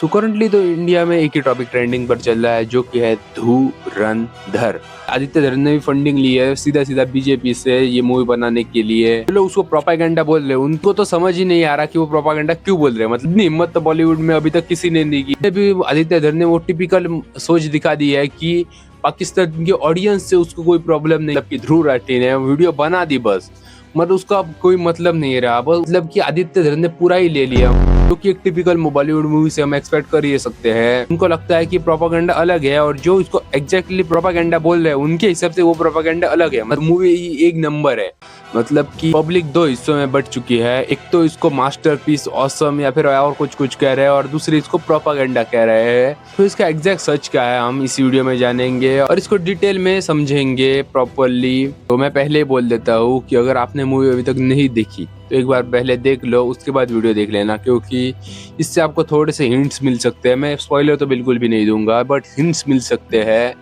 So currently तो India में एक ही टॉपिक ट्रेंडिंग पर चल रहा है जो कि है धुरंधर। आदित्य धर ने भी फंडिंग ली है सीधा सीधा बीजेपी से ये मूवी बनाने के लिए। जो लोग उसको प्रोपेगेंडा बोल रहे हैं उनको तो समझ ही नहीं आ रहा कि वो प्रोपेगेंडा क्यों बोल रहे हैं। मतलब इतनी हिम्मत तो बॉलीवुड में अभी तक किसी ने नहीं की। भी आदित्य धर ने वो टिपिकल सोच दिखा दी है कि पाकिस्तान के ऑडियंस से उसको कोई प्रॉब्लम नहीं, जबकि ध्रुव राठी ने वीडियो बना दी बस, मतलब उसका कोई मतलब नहीं रहा। बस मतलब कि आदित्य धर ने पूरा ही ले लिया, जो कि एक टिपिकल बॉलीवुड मूवी से हम एक्सपेक्ट कर ही सकते हैं। उनको लगता है कि प्रोपेगेंडा अलग है और जो इसको एग्जैक्टली प्रोपेगेंडा बोल रहे हैं उनके हिसाब से वो प्रोपेगेंडा अलग है। मतलब मूवी एक नंबर है। मतलब कि पब्लिक दो हिस्सों में बट चुकी है। एक तो इसको मास्टरपीस, ऑसम या फिर और कुछ कह रहे हैं और दूसरी इसको प्रोपेगेंडा कह रहे हैं। तो इसका एग्जैक्ट सच क्या है हम इस वीडियो में जानेंगे और इसको डिटेल में समझेंगे प्रॉपरली। तो मैं पहले ही बोल देता हूँ कि अगर आपने मूवी अभी तक नहीं देखी तो एक बार पहले देख लो, उसके बाद वीडियो देख लेना, क्योंकि इससे आपको थोड़े से हिंट्स मिल सकते हैं। मैं स्पॉइलर तो बिल्कुल भी नहीं दूंगा, बट हिंट्स मिल सकते हैं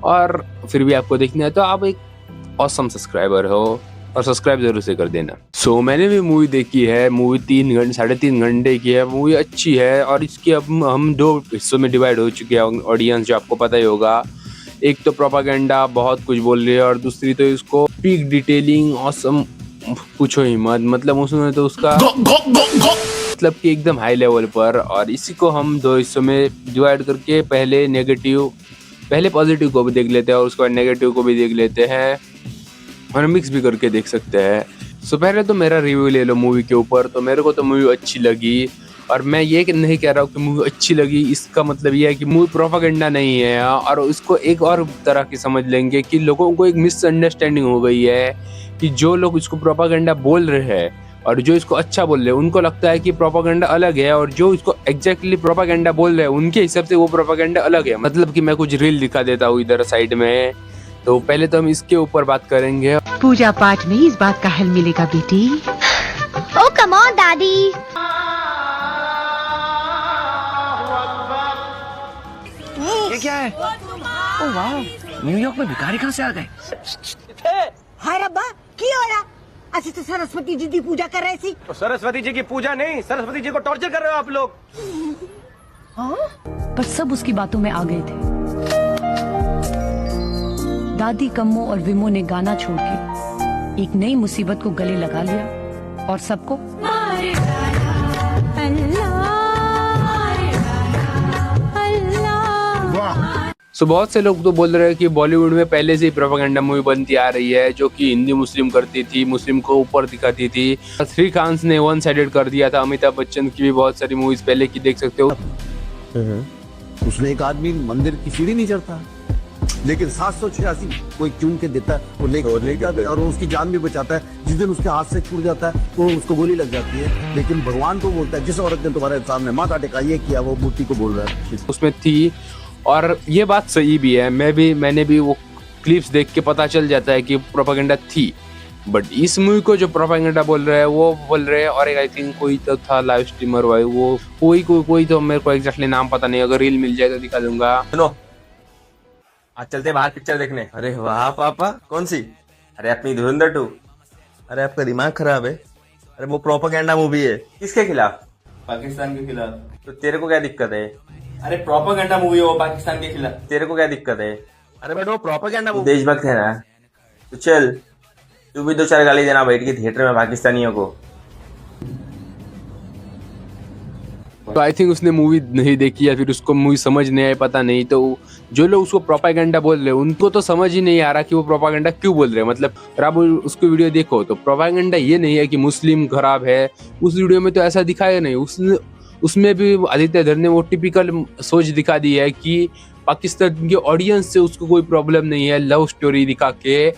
और फिर भी आपको देखना है तो आप एक ऑसम सब्सक्राइबर हो और सब्सक्राइब जरूर से कर देना। सो मैंने भी मूवी देखी है। मूवी 3.5 घंटे की है। मूवी अच्छी है और इसकी अब हम दो हिस्सों में डिवाइड हो चुके हैं ऑडियंस, जो आपको पता ही होगा। एक तो प्रोपेगेंडा बहुत कुछ बोल रही है और दूसरी तो इसको पीक डिटेलिंग ऑसम पूछो ही मत। मतलब उसमें तो उसका मतलब कि एकदम हाई लेवल पर। और इसी को हम दो हिस्सों में डिवाइड करके पहले पॉजिटिव को भी देख लेते हैं और उसके बाद नेगेटिव को भी देख लेते हैं और मिक्स भी करके देख सकते हैं। सो पहले तो मेरा रिव्यू ले लो मूवी के ऊपर। तो मेरे को तो मूवी अच्छी लगी और मैं ये नहीं कह रहा हूँ कि मूवी अच्छी लगी इसका मतलब ये है कि मूवी प्रोपेगेंडा नहीं है। और इसको एक और तरह की समझ लेंगे कि लोगों को एक मिसअंडरस्टैंडिंग हो गई है कि जो लोग इसको प्रोपेगेंडा बोल रहे हैं और जो इसको अच्छा बोल रहे हैं उनको लगता है कि प्रोपेगेंडा अलग है और जो इसको एग्जैक्टली प्रोपेगेंडा बोल रहे हैं उनके हिसाब से वो प्रोपेगेंडा अलग है। मतलब कि मैं कुछ रील दिखा देता हूँ इधर साइड में। तो पहले तो हम इसके ऊपर बात करेंगे। पूजा पाठ में इस बात का हल मिलेगा बेटी। ओ कम ऑन दादी। ये क्या है? ओह वाह, न्यूयॉर्क में भिखारी कहाँ से आ गए? हाय रब्बा की हो रहा? असि तो सरस्वती जी की पूजा कर रहे सी। तो सरस्वती जी की पूजा नहीं, सरस्वती जी को टॉर्चर कर रहे हो आप लोग। हाँ? पर सब उसकी बातों में आ गए थे। दादी कम्मो और विमो ने गाना छोड़ के एक नई मुसीबत को गले लगा लिया और सबको सो बहुत से लोग तो बोल रहे हैं कि बॉलीवुड में पहले से ही प्रोपेगेंडा मूवी बनती आ रही है जो कि हिंदी मुस्लिम करती थी, मुस्लिम को ऊपर दिखाती थी। श्री खान ने वन साइडेड कर दिया था। अमिताभ बच्चन की भी बहुत सारी मूवीज पहले की देख सकते हो। उसने एक आदमी मंदिर की सीढ़ी नहीं चढ़ता, लेकिन 786 कोई चूम के देता है, वो लेकर और उसकी जान भी बचाता है। जिस दिन उसके हाथ से छूट जाता है तो उसको गोली लग जाती है। लेकिन भगवान को बोलता है जिस औरत ने तुम्हारे सामने माथा टेका ये किया, वो मूर्ति को बोल रहा है। उसमें थी और ये बात सही भी है। मैंने भी वो क्लिप्स देख के पता चल जाता है कि प्रोपेगेंडा थी। बट इस मूवी को जो प्रोपेगेंडा बोल रहे हैं वो बोल रहे हैं और एक आई थिंक कोई तो था लाइव स्ट्रीमर भाई, वो कोई तो मेरे को एग्जैक्टली नाम पता नहीं। अगर रील मिल जाए तो दिखा दूंगा। सुनो, आज चलते बाहर पिक्चर देखने। अरे वाह पापा, कौन सी? अरे अपनी धुरंधर 2। अरे आपका दिमाग खराब है। अरे वो प्रोपेगेंडा मूवी है। किसके खिलाफ? पाकिस्तान के खिलाफ। तो तेरे को क्या दिक्कत है? अरे प्रोपेगेंडा मूवी है वो पाकिस्तान के खिलाफ। तेरे को क्या दिक्कत है? अरे बट वो प्रोपेगेंडा तू मूवी। देशभक्त है ना, तो चल तू भी 2-4 गाली देना बैठ के थिएटर में पाकिस्तानियों को। तो आई थिंक उसने मूवी नहीं देखी या फिर उसको मूवी समझ नहीं आई, पता नहीं। तो जो लोग उसको प्रोपेगेंडा बोल रहे हैं उनको तो समझ ही नहीं आ रहा कि वो प्रोपेगेंडा क्यों बोल रहे हैं। मतलब अगर आप उसको वीडियो देखो तो प्रोपेगेंडा ये नहीं है कि मुस्लिम खराब है। उस वीडियो में तो ऐसा दिखाया नहीं। उसमें भी आदित्य धर ने वो टिपिकल सोच दिखा दी है कि पाकिस्तान के ऑडियंस से उसको कोई प्रॉब्लम नहीं है, लव स्टोरी दिखा के।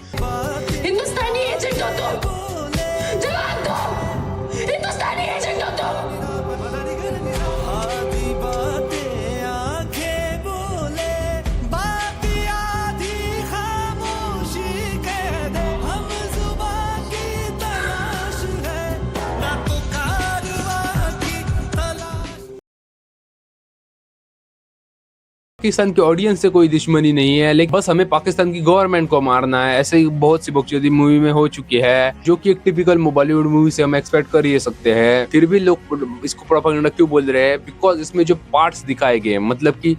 पाकिस्तान की ऑडियंस से कोई दुश्मनी नहीं है, लेकिन बस हमें पाकिस्तान की गवर्नमेंट को मारना है। ऐसे ही बहुत सी बकचोदी मूवी में हो चुकी है, जो कि एक टिपिकल बॉलीवुड मूवी से हम एक्सपेक्ट कर ही सकते हैं। फिर भी लोग इसको प्रोपेगेंडा क्यों बोल रहे हैं? बिकॉज इसमें जो पार्ट्स दिखाए गए, मतलब कि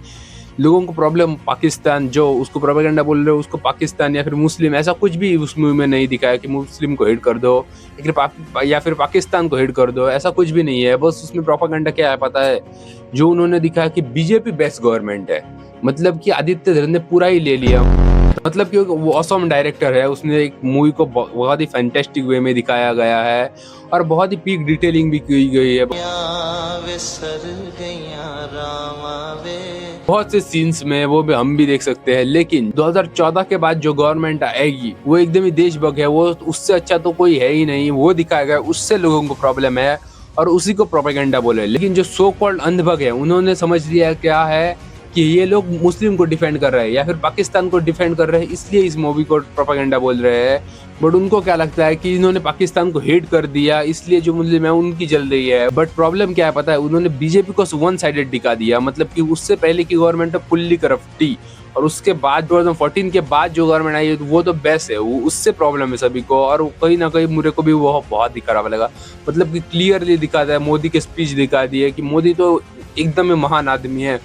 लोगों को प्रॉब्लम पाकिस्तान, जो उसको प्रोपेगेंडा बोल रहे हो उसको पाकिस्तान या फिर मुस्लिम, ऐसा कुछ भी उस मूवी में नहीं दिखाया कि मुस्लिम को हेट कर दो या फिर पाकिस्तान को हेट कर दो, ऐसा कुछ भी नहीं है। बस उसमें प्रोपेगेंडा क्या है पता है? जो उन्होंने दिखाया कि बीजेपी बेस्ट गवर्नमेंट है, मतलब कि आदित्य धर ने पूरा ही ले लिया। मतलब कि वो ऑसम डायरेक्टर है, उसने एक मूवी को बहुत ही फैंटास्टिक वे में दिखाया गया है और बहुत ही पीक डिटेलिंग भी की गई है। बहुत से सीन्स में वो भी हम भी देख सकते हैं। लेकिन 2014 के बाद जो गवर्नमेंट आएगी वो एकदम ही देशभक्त है, वो उससे अच्छा तो कोई है ही नहीं, वो दिखाया गया, उससे लोगों को प्रॉब्लम है और उसी को प्रोपेगेंडा बोले। लेकिन जो सो कॉल्ड अंधभक्त है, उन्होंने समझ लिया क्या है कि ये लोग मुस्लिम को डिफेंड कर रहे हैं या फिर पाकिस्तान को डिफेंड कर रहे हैं, इसलिए इस मूवी को प्रोपेगेंडा बोल रहे हैं। बट उनको क्या लगता है कि इन्होंने पाकिस्तान को हेट कर दिया, इसलिए जो मुस्लिम है उनकी जल रही है। बट प्रॉब्लम क्या है पता है? उन्होंने बीजेपी को वन साइडेड दिखा दिया, मतलब कि उससे पहले की गवर्नमेंट तो फुल्ली करप्ट थी और उसके बाद 2014 के बाद जो गवर्नमेंट आई वो तो बेस्ट है, वो उससे प्रॉब्लम है सभी को। और कहीं ना कहीं मुझे को भी वो बहुत ही खराब लगा, मतलब कि क्लियरली दिखाता है, मोदी के स्पीच दिखा दी है कि मोदी तो एकदम महान आदमी है,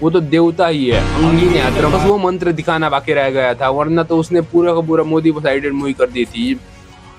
वो तो देवता ही है, अंगीन यात्रा, बस वो मंत्र दिखाना बाकी रह गया था, वरना तो उसने पूरा का पूरा मोदी को साइडेड मूवी कर दी थी।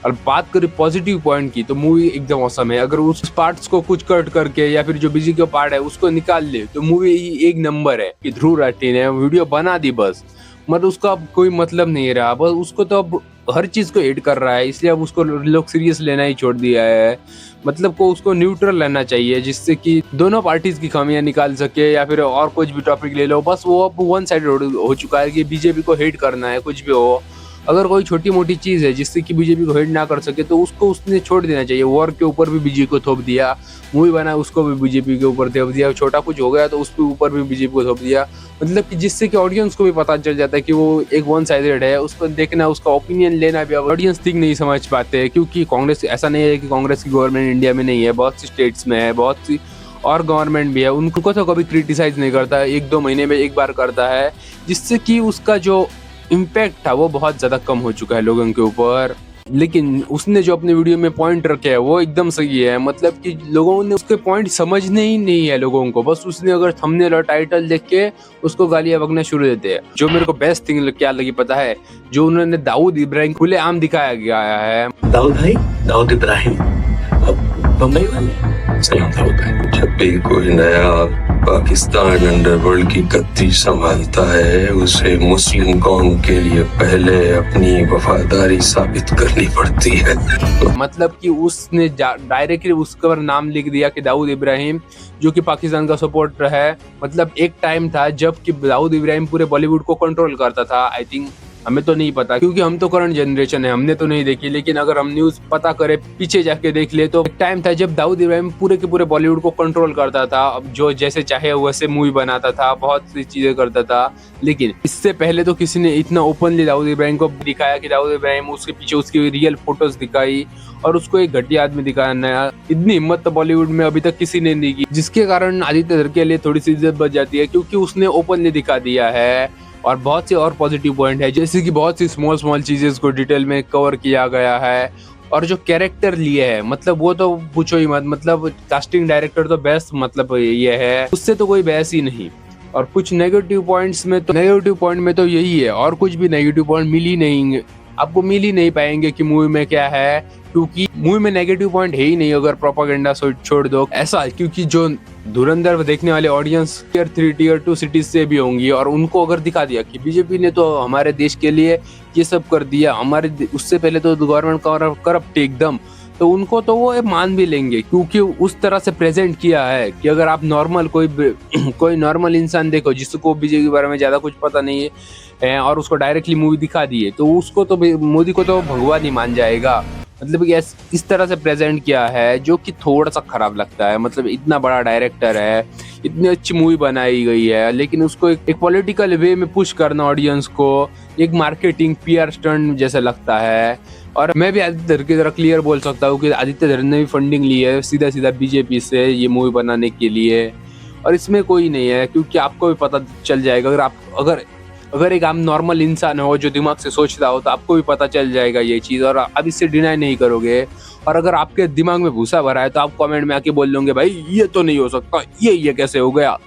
और बात करें पॉजिटिव पॉइंट की तो मूवी एकदम औसम है। अगर उस पार्ट्स को कुछ कट करके या फिर जो बिजी का पार्ट है उसको निकाल ले तो मूवी एक नंबर है। कि ध्रुव राठी ने वीडियो बना दी बस, मतलब उसका अब कोई मतलब नहीं रहा, बस उसको तो अब हर चीज को एड कर रहा है, इसलिए अब उसको लोग सीरियस लेना ही छोड़ दिया है। मतलब को उसको न्यूट्रल लेना चाहिए, जिससे कि दोनों पार्टीज की खामियां निकाल सके, या फिर और कुछ भी टॉपिक ले लो, बस वो अब वन साइडेड हो चुका है कि बीजेपी को हेट करना है, कुछ भी हो। अगर कोई छोटी मोटी चीज है जिससे कि बीजेपी को हेट ना कर सके तो उसको उसने छोड़ देना चाहिए। वॉर के ऊपर भी बीजेपी को थोप दिया, मूवी बना उसको भी बीजेपी के ऊपर थोप दिया, छोटा कुछ हो गया तो उसके ऊपर भी बीजेपी को थोप दिया, मतलब कि जिससे कि ऑडियंस को भी पता चल जाता है कि वो एक वन साइडेड है। उसको देखना, उसका ओपिनियन लेना भी ऑडियंस ठीक नहीं समझ पाते, क्योंकि कांग्रेस, ऐसा नहीं है कि कांग्रेस की गवर्नमेंट इंडिया में नहीं है, बहुत सी स्टेट्स में है, बहुत सी और गवर्नमेंट भी है, उनको तो कभी क्रिटिसाइज नहीं करता है, 1-2 महीने में एक बार करता है, जिससे कि उसका जो इम्पैक्ट था वो बहुत ज्यादा कम हो चुका है लोगों के ऊपर। लेकिन उसने जो अपने वीडियो में पॉइंट रखे है वो एकदम सही है, मतलब कि लोगों ने उसके पॉइंट समझने ही नहीं है लोगों को, बस उसने अगर थंबनेल और टाइटल देख के उसको गालियां बकना शुरू देते हैं। जो मेरे को बेस्ट थिंग क्या लगी पता है? जो उन्होंने दाऊद इब्राहिम खुलेआम दिखाया गया है। दाऊद भाई, दाऊद इब्राहिम बम्बई वाले, सलाम दाऊद भाई। जब भी कोई नया पाकिस्तान अंडरवर्ल्ड की गद्दी संभालता है, उसे मुस्लिम कौम के लिए पहले अपनी वफादारी साबित करनी पड़ती है। मतलब कि उसने डायरेक्टली उसका नाम लिख दिया कि दाऊद इब्राहिम, जो कि पाकिस्तान का सपोर्टर है। मतलब एक टाइम था जब कि दाऊद इब्राहिम पूरे बॉलीवुड को कंट्रोल करता था। आई थिंक, हमें तो नहीं पता क्योंकि हम तो करंट जनरेशन है, हमने तो नहीं देखी, लेकिन अगर हम न्यूज पता करें, पीछे जाके देख ले तो एक टाइम था जब दाऊद इब्राहिम पूरे के पूरे बॉलीवुड को कंट्रोल करता था। अब जो जैसे चाहे वैसे मूवी बनाता था, बहुत सी चीजें करता था। लेकिन इससे पहले तो किसी ने इतना ओपनली दाऊद इब्राहिम को दिखाया कि दाऊद इब्राहिम, उसके पीछे उसकी रियल फोटोज दिखाई और उसको एक घटिया आदमी दिखाया नया। इतनी हिम्मत तो बॉलीवुड में अभी तक किसी ने नहीं की, जिसके कारण आदित्य धर के लिए थोड़ी सी इज्जत बच जाती है, क्योंकि उसने ओपनली दिखा दिया है। और बहुत से और पॉजिटिव पॉइंट है, जैसे कि बहुत सी स्मॉल चीजेस को डिटेल में कवर किया गया है। और जो कैरेक्टर लिए है, मतलब वो तो पूछो ही मत, मतलब कास्टिंग डायरेक्टर तो बेस्ट, मतलब ये है, उससे तो कोई बहस ही नहीं। और कुछ नेगेटिव पॉइंट में तो यही है, और कुछ भी नेगेटिव पॉइंट मिल ही नहीं, आपको मिल ही नहीं पाएंगे कि मूवी में क्या है, क्योंकि मूवी में नेगेटिव पॉइंट है ही नहीं अगर प्रोपेगेंडा छोड़ दो। ऐसा क्योंकि जो धुरंधर देखने वाले ऑडियंस Tier 3 Tier 2 सिटीज से भी होंगी, और उनको अगर दिखा दिया कि बीजेपी ने तो हमारे देश के लिए ये सब कर दिया, हमारे उससे पहले तो गवर्नमेंट करप्ट एकदम, तो उनको तो वो मान भी लेंगे, क्योंकि उस तरह से प्रेजेंट किया है कि अगर आप नॉर्मल कोई नॉर्मल इंसान देखो जिसको बीजेपी के बारे में ज्यादा कुछ पता नहीं है और उसको डायरेक्टली मूवी दिखा दिए, तो उसको तो मोदी को तो भगवान ही मान जाएगा। मतलब कि इस तरह से प्रेजेंट किया है जो कि थोड़ा सा खराब लगता है। मतलब इतना बड़ा डायरेक्टर है, इतनी अच्छी मूवी बनाई गई है, लेकिन उसको एक पॉलिटिकल वे में पुश करना ऑडियंस को एक मार्केटिंग PR स्टंट जैसा लगता है। और मैं भी आदित्य धर की तरह क्लियर बोल सकता हूँ कि आदित्य धर ने भी फंडिंग ली है सीधा बीजेपी से ये मूवी बनाने के लिए, और इसमें कोई नहीं है, क्योंकि आपको भी पता चल जाएगा। अगर एक आम नॉर्मल इंसान हो जो दिमाग से सोचता हो तो आपको भी पता चल जाएगा ये चीज़, और आप इससे डिनाई नहीं करोगे। और अगर आपके दिमाग में भूसा भरा है तो आप कमेंट में आके बोल लोगे भाई ये तो नहीं हो सकता, ये कैसे हो गया।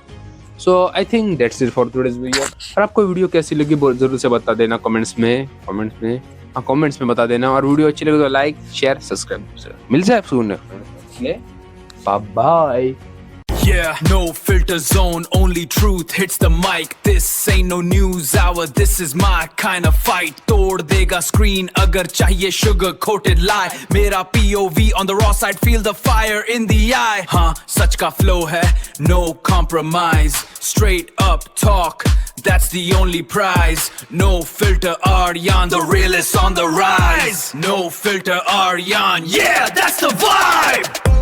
So I think that's it for today's video. और आपको वीडियो कैसी लगी जरूर से बता देना कमेंट्स में बता देना। और वीडियो अच्छी लगे तो लाइक शेयर सब्सक्राइब। मिल जाए सुन, bye bye. Yeah, no filter zone, only truth hits the mic. This ain't no news hour, this is my kind of fight. तोड़ देगा screen अगर चाहिए sugar coated lie. मेरा POV on the raw side, feel the fire in the eye. हाँ, सच का flow है, no compromise. Straight up talk, that's the only prize. No filter Aryan, the realest on the rise. No filter Aryan, yeah, that's the vibe.